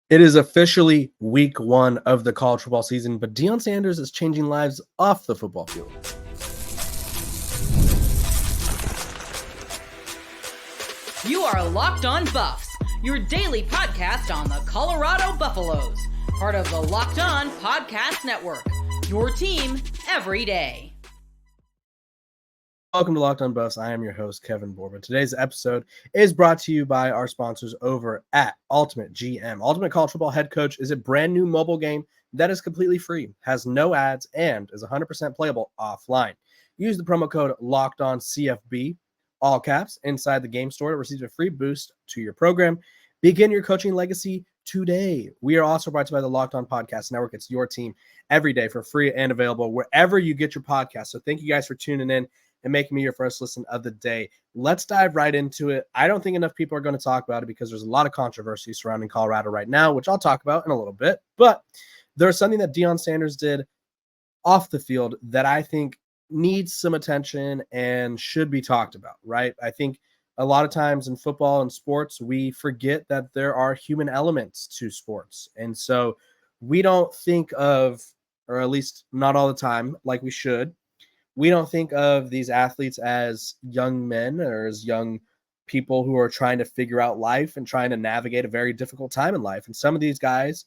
It is officially week 1 of the college football season, but Deion Sanders is changing lives off the football field. You are Locked On Buffs, your daily podcast on the Colorado Buffaloes, part of the Locked On Podcast Network, your team every day. Welcome to Locked On Buffs. I am your host, Kevin Borba. Today's episode is brought to you by our sponsors over at Ultimate GM. Ultimate College Football Head Coach is a brand new mobile game that is completely free, has no ads, and is 100% playable offline. Use the promo code LOCKEDONCFB, all caps, inside the game store to receive a free boost to your program. Begin your coaching legacy today. We are also brought to you by the Locked On Podcast Network. It's your team every day for free and available wherever you get your podcast. So thank you guys for tuning in and making me your first listen of the day. Let's dive right into it. I don't think enough people are going to talk about it because there's a lot of controversy surrounding Colorado right now, which I'll talk about in a little bit. But there's something that Deion Sanders did off the field that I think needs some attention and should be talked about, right? I think a lot of times in football and sports, we forget that there are human elements to sports. And so we don't think of, or at least not all the time, like we should, we don't think of these athletes as young men or as young people who are trying to figure out life and trying to navigate a very difficult time in life. And some of these guys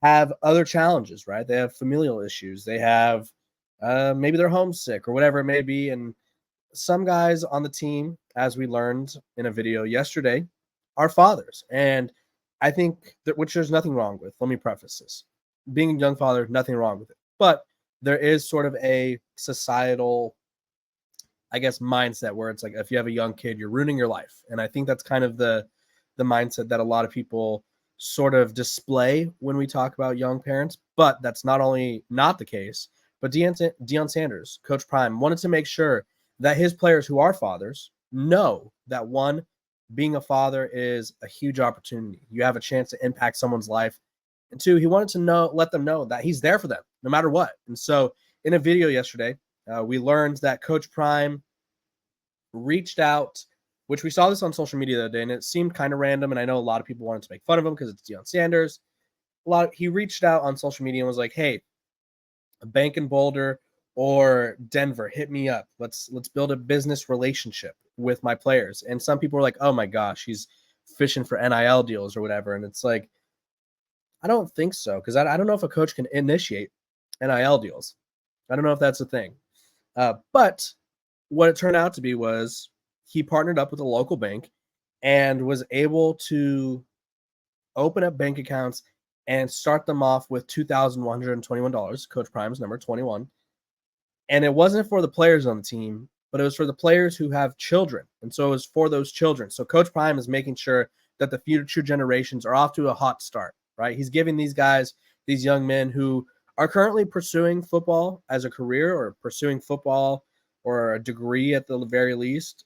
have other challenges, right? They have familial issues. They have maybe they're homesick or whatever it may be. And some guys on the team, as we learned in a video yesterday, are fathers. And I think that, which there's nothing wrong with. Let me preface this. Being a young father, nothing wrong with it. But there is sort of a societal, I guess, mindset where it's like, if you have a young kid, you're ruining your life. And I think that's kind of the mindset that a lot of people sort of display when we talk about young parents. But that's not only not the case, but Deion Sanders, Coach Prime, wanted to make sure that his players who are fathers know that, one, being a father is a huge opportunity. You have a chance to impact someone's life. And two, he wanted to let them know that he's there for them no matter what. And so in a video yesterday, we learned that Coach Prime reached out, which we saw this on social media the other day, and it seemed kind of random. And I know a lot of people wanted to make fun of him because it's Deion Sanders. He reached out on social media and was like, hey, a bank in Boulder or Denver, hit me up. Let's build a business relationship with my players. And some people were like, oh my gosh, he's fishing for NIL deals or whatever. And it's like, I don't think so, because I don't know if a coach can initiate NIL deals. I don't know if that's a thing. But what it turned out to be was he partnered up with a local bank and was able to open up bank accounts and start them off with $2,121, Coach Prime's number 21. And it wasn't for the players on the team, but it was for the players who have children. And so it was for those children. So Coach Prime is making sure that the future generations are off to a hot start. Right? He's giving these guys, these young men who are currently pursuing football as a career or pursuing football or a degree at the very least,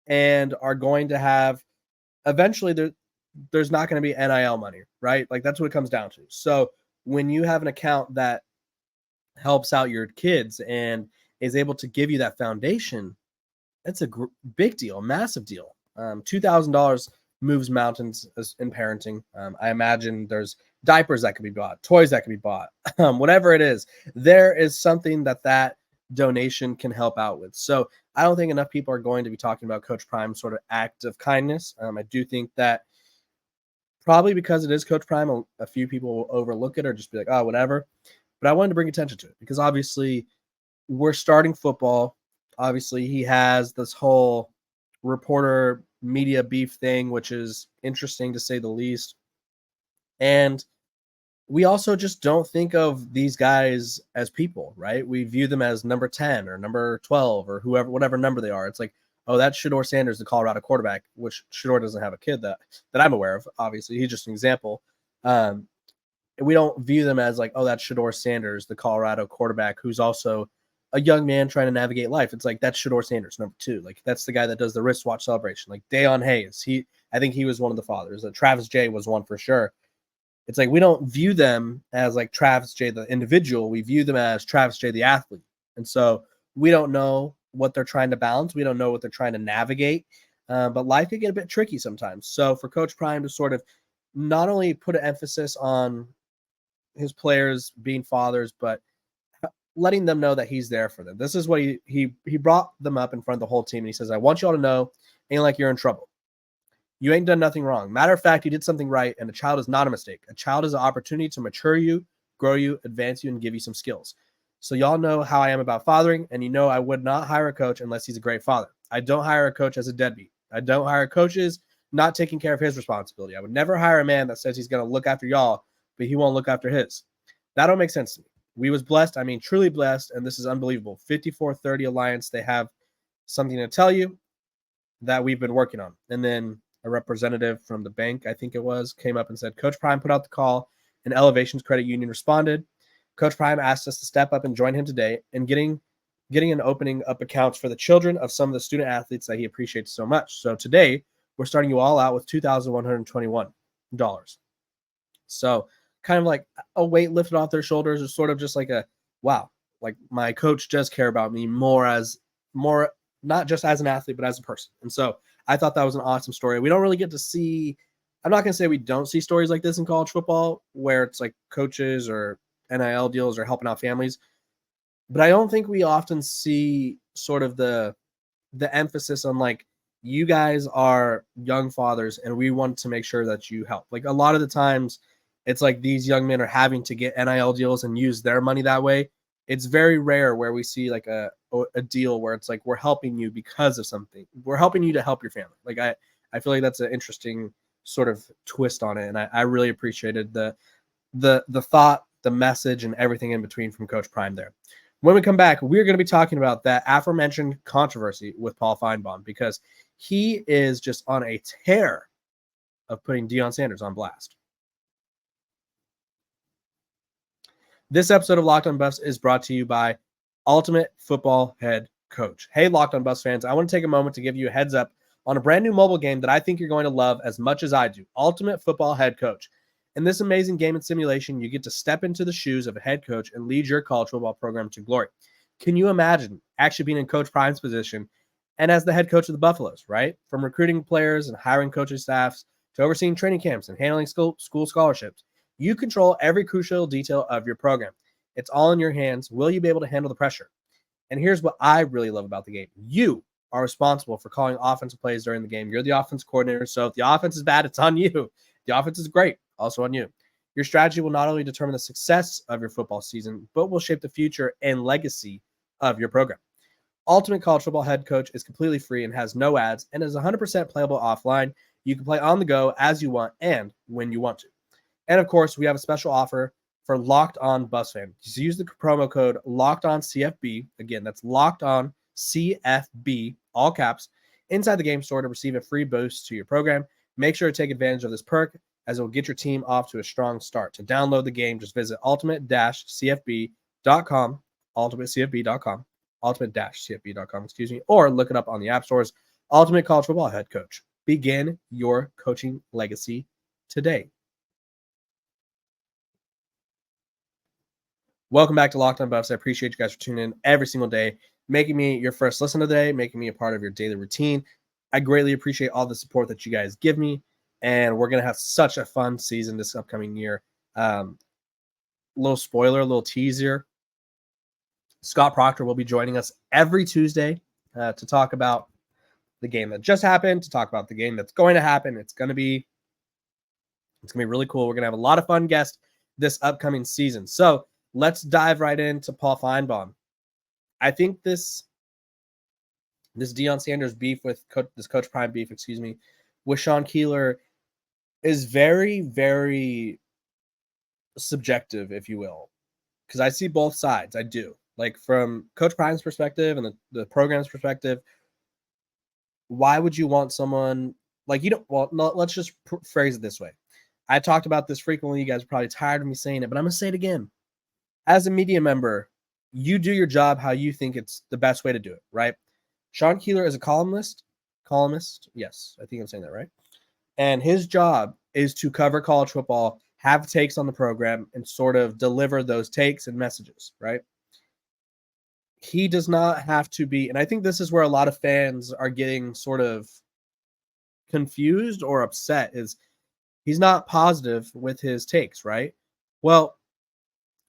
and are going to have eventually there's not going to be NIL money, right? Like that's what it comes down to. So when you have an account that helps out your kids and is able to give you that foundation, that's a big deal, massive deal. $2,000 moves mountains in parenting. I imagine there's diapers that could be bought, toys that could be bought, whatever it is. There is something that donation can help out with. So I don't think enough people are going to be talking about Coach Prime's sort of act of kindness. I do think that probably because it is Coach Prime, a few people will overlook it or just be like, oh, whatever. But I wanted to bring attention to it because obviously we're starting football. Obviously he has this whole reporter media beef thing, which is interesting to say the least. And we also just don't think of these guys as people, right? We view them as number 10 or number 12 or whoever, whatever number they are. It's like, oh, that's Shedeur Sanders, the Colorado quarterback, which Shedeur doesn't have a kid that I'm aware of. Obviously, he's just an example. We don't view them as like, oh, that's Shedeur Sanders, the Colorado quarterback, who's also a young man trying to navigate life. It's like, that's Shedeur Sanders, number 2. Like, that's the guy that does the wristwatch celebration. Like, Deion Hayes, I think he was one of the fathers. Travis J was one for sure. It's like, we don't view them as like Travis J, the individual. We view them as Travis J, the athlete. And so we don't know what they're trying to balance. We don't know what they're trying to navigate. But life can get a bit tricky sometimes. So for Coach Prime to sort of not only put an emphasis on his players being fathers, but letting them know that he's there for them. This is what he brought them up in front of the whole team, and he says, I want you all to know, ain't like you're in trouble. You ain't done nothing wrong. Matter of fact, you did something right, and a child is not a mistake. A child is an opportunity to mature you, grow you, advance you, and give you some skills. So y'all know how I am about fathering, and you know I would not hire a coach unless he's a great father. I don't hire a coach as a deadbeat. I don't hire coaches not taking care of his responsibility. I would never hire a man that says he's going to look after y'all, but he won't look after his. That don't make sense to me. We was blessed. I mean, truly blessed, and this is unbelievable. 54-30 Alliance, they have something to tell you that we've been working on. And then a representative from the bank, I think it was, came up and said, Coach Prime put out the call, and Elevations Credit Union responded. Coach Prime asked us to step up and join him today in getting and opening up accounts for the children of some of the student athletes that he appreciates so much. So today, we're starting you all out with $2,121. So kind of like a weight lifted off their shoulders, or sort of just like a, wow, like my coach does care about me more, not just as an athlete, but as a person. And so I thought that was an awesome story. We don't really get to see, I'm not going to say we don't see stories like this in college football where it's like coaches or NIL deals or helping out families, but I don't think we often see sort of the emphasis on like, you guys are young fathers and we want to make sure that you help. Like a lot of the times it's like these young men are having to get NIL deals and use their money that way. It's very rare where we see like a deal where it's like, we're helping you because of something. We're helping you to help your family. Like I feel like that's an interesting sort of twist on it. And I really appreciated the thought, the message, and everything in between from Coach Prime there. When we come back, we're going to be talking about that aforementioned controversy with Paul Finebaum, because he is just on a tear of putting Deion Sanders on blast. This episode of Locked on Buffs is brought to you by Ultimate Football Head Coach. Hey, Locked on Buffs fans, I want to take a moment to give you a heads up on a brand new mobile game that I think you're going to love as much as I do, Ultimate Football Head Coach. In this amazing game and simulation, you get to step into the shoes of a head coach and lead your college football program to glory. Can you imagine actually being in Coach Prime's position and as the head coach of the Buffaloes, right? From recruiting players and hiring coaching staffs to overseeing training camps and handling school scholarships, you control every crucial detail of your program. It's all in your hands. Will you be able to handle the pressure? And here's what I really love about the game. You are responsible for calling offensive plays during the game. You're the offense coordinator, so if the offense is bad, it's on you. The offense is great, also on you. Your strategy will not only determine the success of your football season, but will shape the future and legacy of your program. Ultimate College Football Head Coach is completely free and has no ads and is 100% playable offline. You can play on the go as you want and when you want to. And of course, we have a special offer for Locked On Buffs fans. Just use the promo code LOCKEDONCFB. Again, that's Locked On CFB, all caps, inside the game store to receive a free boost to your program. Make sure to take advantage of this perk, as it will get your team off to a strong start. To download the game, just visit ultimate-cfb.com, ultimate-cfb.com, or look it up on the app stores. Ultimate College Football Head Coach. Begin your coaching legacy today. Welcome back to Locked on Buffs. I appreciate you guys for tuning in every single day, making me your first listen of the day, making me a part of your daily routine. I greatly appreciate all the support that you guys give me, and we're going to have such a fun season this upcoming year. Little spoiler, little teaser. Scott Proctor will be joining us every Tuesday to talk about the game that just happened, to talk about the game that's going to happen. It's going to be really cool. We're going to have a lot of fun guests this upcoming season. So let's dive right into Paul Finebaum. I think this Deion Sanders beef with Coach Prime beef, with Sean Keeler is very, very subjective, if you will, because I see both sides. I do. Like from Coach Prime's perspective and the program's perspective, why would you want someone like you don't? Well, no, let's just phrase it this way. I talked about this frequently. You guys are probably tired of me saying it, but I'm going to say it again. As a media member, you do your job how you think it's the best way to do it, right? Sean Keeler is a columnist. Yes, I think I'm saying that right. And his job is to cover college football, have takes on the program, and sort of deliver those takes and messages, right? He does not have to be, and I think this is where a lot of fans are getting sort of confused or upset, is He's not positive with his takes, right? Well,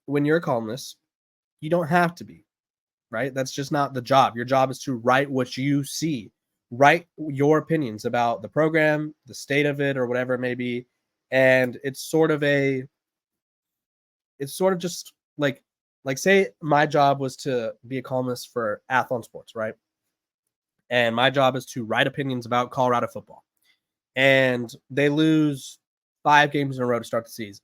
when you're a columnist, you don't have to be, right? That's just not the job. Your job is to write what you see, write your opinions about the program, the state of it, or whatever it may be. And it's sort of just like say my job was to be a columnist for Athlon Sports, right? And my job is to write opinions about Colorado football. And they lose 5 games in a row to start the season.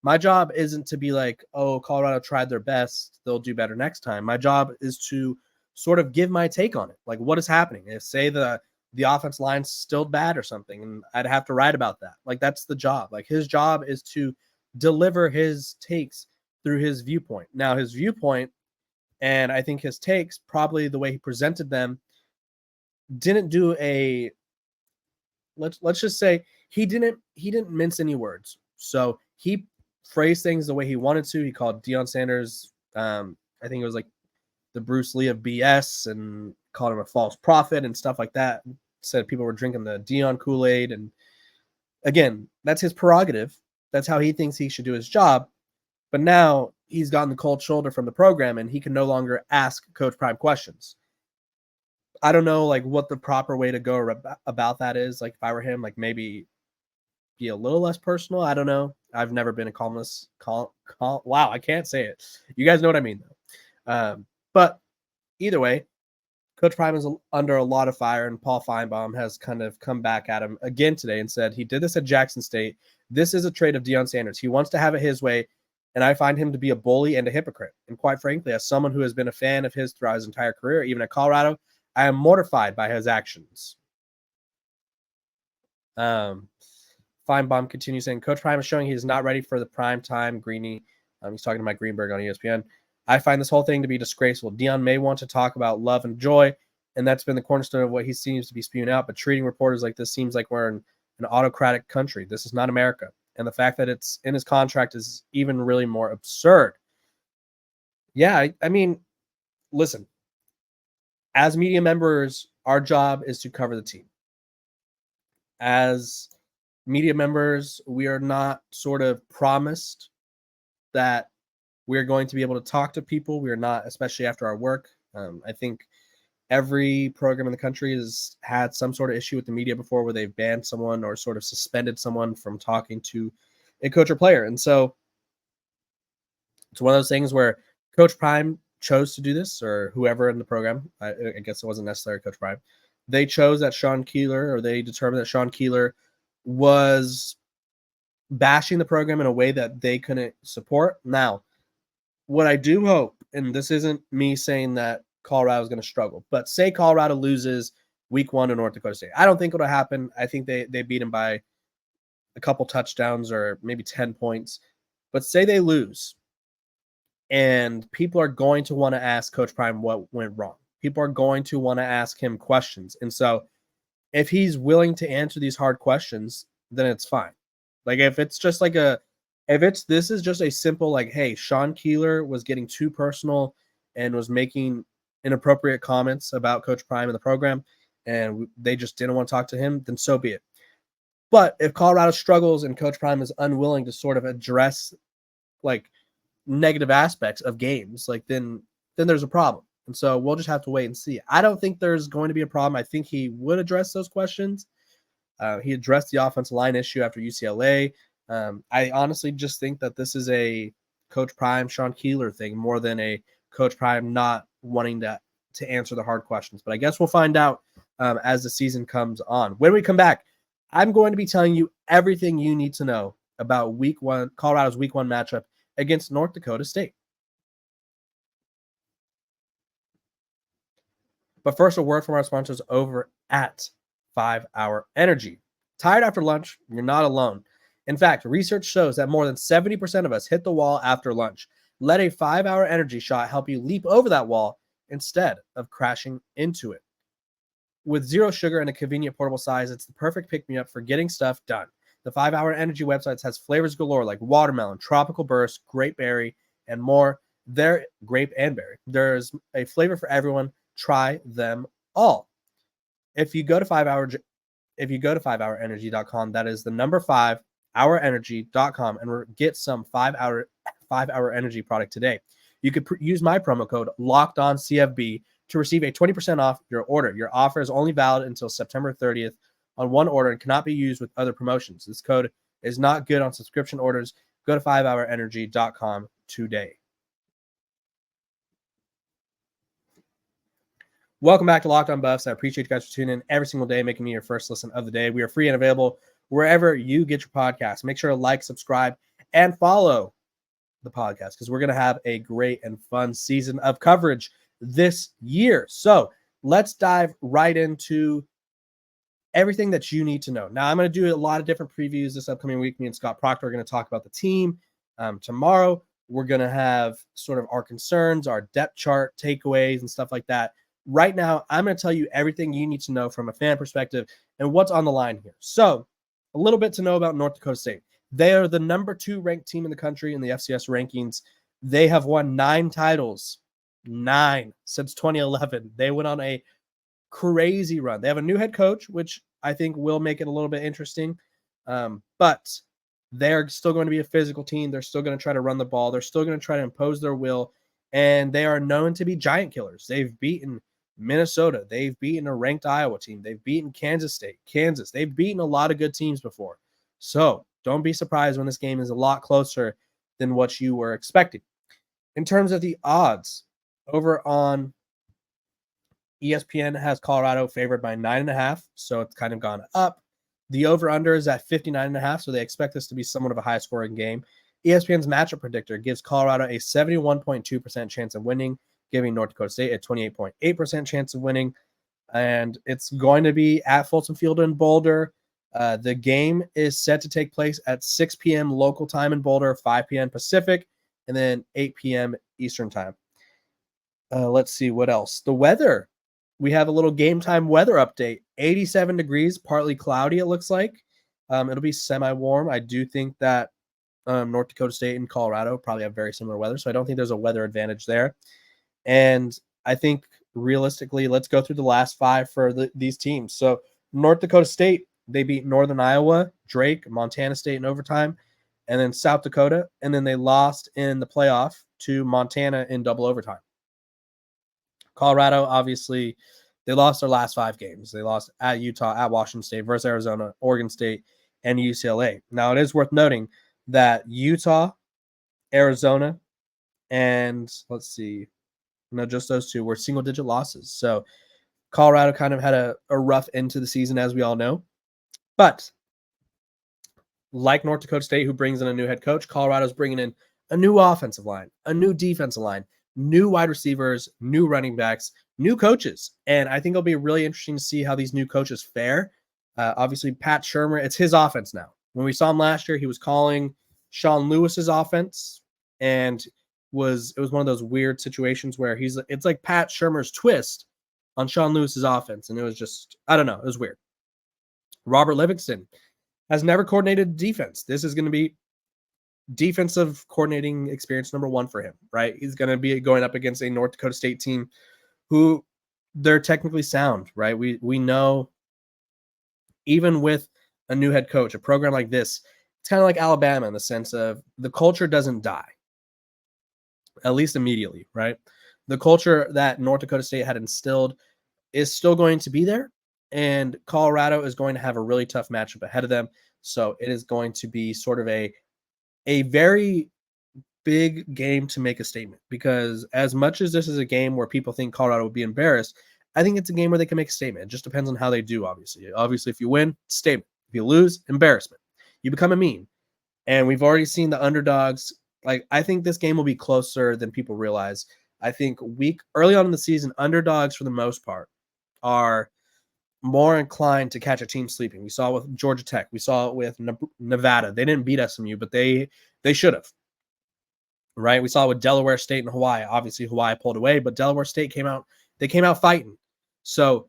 My job isn't to be like, oh, Colorado tried their best, they'll do better next time. My job is to sort of give my take on it. Like, what is happening? If, say, the offense line's still bad or something, and I'd have to write about that. Like, that's the job. Like, his job is to deliver his takes through his viewpoint. Now, his viewpoint, and I think his takes, probably the way he presented them, didn't do a let's just say he didn't mince any words. So he phrased things the way he wanted to. He called Deion Sanders, I think it was like the Bruce Lee of BS, and called him a false prophet and stuff like that. Said people were drinking the Deion Kool-Aid. And again, that's his prerogative. That's how he thinks he should do his job. But now he's gotten the cold shoulder from the program, and he can no longer ask Coach Prime questions. I don't know, like, what the proper way to go about that is. Like, if I were him, like, maybe be a little less personal. I don't know. I've never been a columnist. Wow, I can't say it. You guys know what I mean, though. But either way, Coach Prime is under a lot of fire, and Paul Finebaum has kind of come back at him again today and said he did this at Jackson State. This is a trait of Deion Sanders. He wants to have it his way, and I find him to be a bully and a hypocrite. And quite frankly, as someone who has been a fan of his throughout his entire career, even at Colorado, I am mortified by his actions. Finebaum continues saying, Coach Prime is showing he is not ready for the prime time Greeny. He's talking to Mike Greenberg on ESPN. I find this whole thing to be disgraceful. Deion may want to talk about love and joy, and that's been the cornerstone of what he seems to be spewing out, but treating reporters like this seems like we're in an autocratic country. This is not America. And the fact that it's in his contract is even really more absurd. Yeah, I mean, listen. As media members, our job is to cover the team. As media members, we are not sort of promised that we're going to be able to talk to people. We are not, especially after our work. I think every program in the country has had some sort of issue with the media before, where they've banned someone or sort of suspended someone from talking to a coach or player. And so it's one of those things where Coach Prime chose to do this, or whoever in the program, I guess it wasn't necessarily Coach Prime. They chose that Sean Keeler, or they determined that Sean Keeler was bashing the program in a way that they couldn't support. Now, what I do hope, and this isn't me saying that Colorado is going to struggle, but say Colorado loses week 1 to North Dakota State. I don't think it'll happen. I think they beat them by a couple touchdowns or maybe 10 points. But say they lose, and people are going to want to ask Coach Prime what went wrong. People are going to want to ask him questions. And so if he's willing to answer these hard questions, then it's fine. Like, if it's just like this is just a simple, like, hey, Sean Keeler was getting too personal and was making inappropriate comments about Coach Prime and the program, and they just didn't want to talk to him, then so be it. But if Colorado struggles and Coach Prime is unwilling to sort of address, like, negative aspects of games, like, then there's a problem. And so we'll just have to wait and see. I don't think there's going to be a problem. I think he would address those questions. He addressed the offensive line issue after UCLA. I honestly just think that this is a Coach Prime, Sean Keeler thing more than a Coach Prime not wanting to answer the hard questions. But I guess we'll find out as the season comes on. When we come back, I'm going to be telling you everything you need to know about week 1, Colorado's week 1 matchup against North Dakota State. But first, a word from our sponsors over at 5 Hour Energy. Tired after lunch? You're not alone. In fact, research shows that more than 70% of us hit the wall after lunch. Let a 5 Hour Energy shot help you leap over that wall instead of crashing into it. With zero sugar and a convenient portable size, it's the perfect pick-me-up for getting stuff done. The 5 Hour Energy website has flavors galore like watermelon, tropical burst, grape berry, and more. Grape and berry. There's a flavor for everyone. Try them all. If you go to 5hourenergy.com, that is the number 5, 5hourenergy.com and get some 5-hour energy product today. You could use my promo code LOCKEDONCFB to receive a 20% off your order. Your offer is only valid until September 30th on one order and cannot be used with other promotions. This code is not good on subscription orders. Go to 5hourenergy.com today. Welcome back to Locked On Buffs. I appreciate you guys for tuning in every single day, making me your first listen of the day. We are free and available wherever you get your podcasts. Make sure to like, subscribe, and follow the podcast because we're going to have a great and fun season of coverage this year. So let's dive right into everything that you need to know. Now, I'm going to do a lot of different previews this upcoming week. Me and Scott Proctor are going to talk about the team. Tomorrow, we're going to have sort of our concerns, our depth chart, takeaways, and stuff like that. Right now, I'm going to tell you everything you need to know from a fan perspective and what's on the line here. So, a little bit to know about North Dakota State. They are the number 2 ranked team in the country in the FCS rankings. They have won 9 titles, 9 since 2011. They went on a crazy run. They have a new head coach, which I think will make it a little bit interesting. But they're still going to be a physical team. They're still going to try to run the ball. They're still going to try to impose their will. And they are known to be giant killers. They've beaten Minnesota. They've beaten a ranked Iowa team. They've beaten Kansas State, Kansas. They've beaten a lot of good teams before. So don't be surprised when this game is a lot closer than what you were expecting. In terms of the odds, over on ESPN has Colorado favored by 9.5, so it's kind of gone up. The over-under is at 59.5, so they expect this to be somewhat of a high-scoring game. ESPN's matchup predictor gives Colorado a 71.2% chance of winning, giving North Dakota State a 28.8% chance of winning. And it's going to be at Folsom Field in Boulder. The game is set to take place at 6 p.m. local time in Boulder, 5 p.m. Pacific, and then 8 p.m. Eastern time. Let's see what else. The weather. We have a little game time weather update. 87 degrees, partly cloudy, it looks like. It'll be semi-warm. I do think that North Dakota State and Colorado probably have very similar weather, so I don't think there's a weather advantage there. And I think realistically, let's go through the last 5 for these teams. So North Dakota State, they beat Northern Iowa, Drake, Montana State in overtime, and then South Dakota, and then they lost in the playoff to Montana in double overtime. Colorado, obviously, they lost their last 5 games. They lost at Utah, at Washington State, versus Arizona, Oregon State, and UCLA. Now, it is worth noting that Utah, Arizona, and just those 2 were single-digit losses. So Colorado kind of had a rough end to the season, as we all know. But like North Dakota State, who brings in a new head coach, Colorado's bringing in a new offensive line, a new defensive line, new wide receivers, new running backs, new coaches. And I think it'll be really interesting to see how these new coaches fare. Obviously, Pat Shurmur, it's his offense now. When we saw him last year, he was calling Sean Lewis's offense, and it was one of those weird situations where it's like Pat Shurmur's twist on Sean Lewis's offense, and it was just, I don't know, it was weird. Robert Livingston has never coordinated defense. This is going to be defensive coordinating experience number 1 for him, right? He's going to be going up against a North Dakota State team who they're technically sound, right? We know even with a new head coach, a program like this, it's kind of like Alabama in the sense of the culture doesn't die, at least immediately, right? The culture that North Dakota State had instilled is still going to be there, and Colorado is going to have a really tough matchup ahead of them. So it is going to be sort of a very big game to make a statement, because as much as this is a game where people think Colorado would be embarrassed, I think it's a game where they can make a statement. It just depends on how they do, obviously. Obviously, if you win, statement. If you lose, embarrassment. You become a meme. And we've already seen the underdogs. Like, I think this game will be closer than people realize. I think early on in the season, underdogs for the most part are more inclined to catch a team sleeping. We saw it with Georgia Tech. We saw it with Nevada. They didn't beat SMU, but they should have. Right? We saw it with Delaware State and Hawaii. Obviously, Hawaii pulled away, but Delaware State came out fighting. So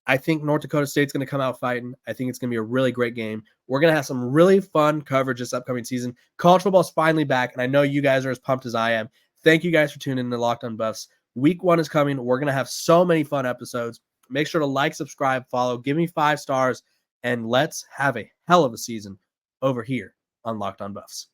I think North Dakota State's going to come out fighting. I think it's going to be a really great game. We're going to have some really fun coverage this upcoming season. College football is finally back, and I know you guys are as pumped as I am. Thank you guys for tuning in to Locked On Buffs. Week 1 is coming. We're going to have so many fun episodes. Make sure to like, subscribe, follow, give me 5 stars, and let's have a hell of a season over here on Locked On Buffs.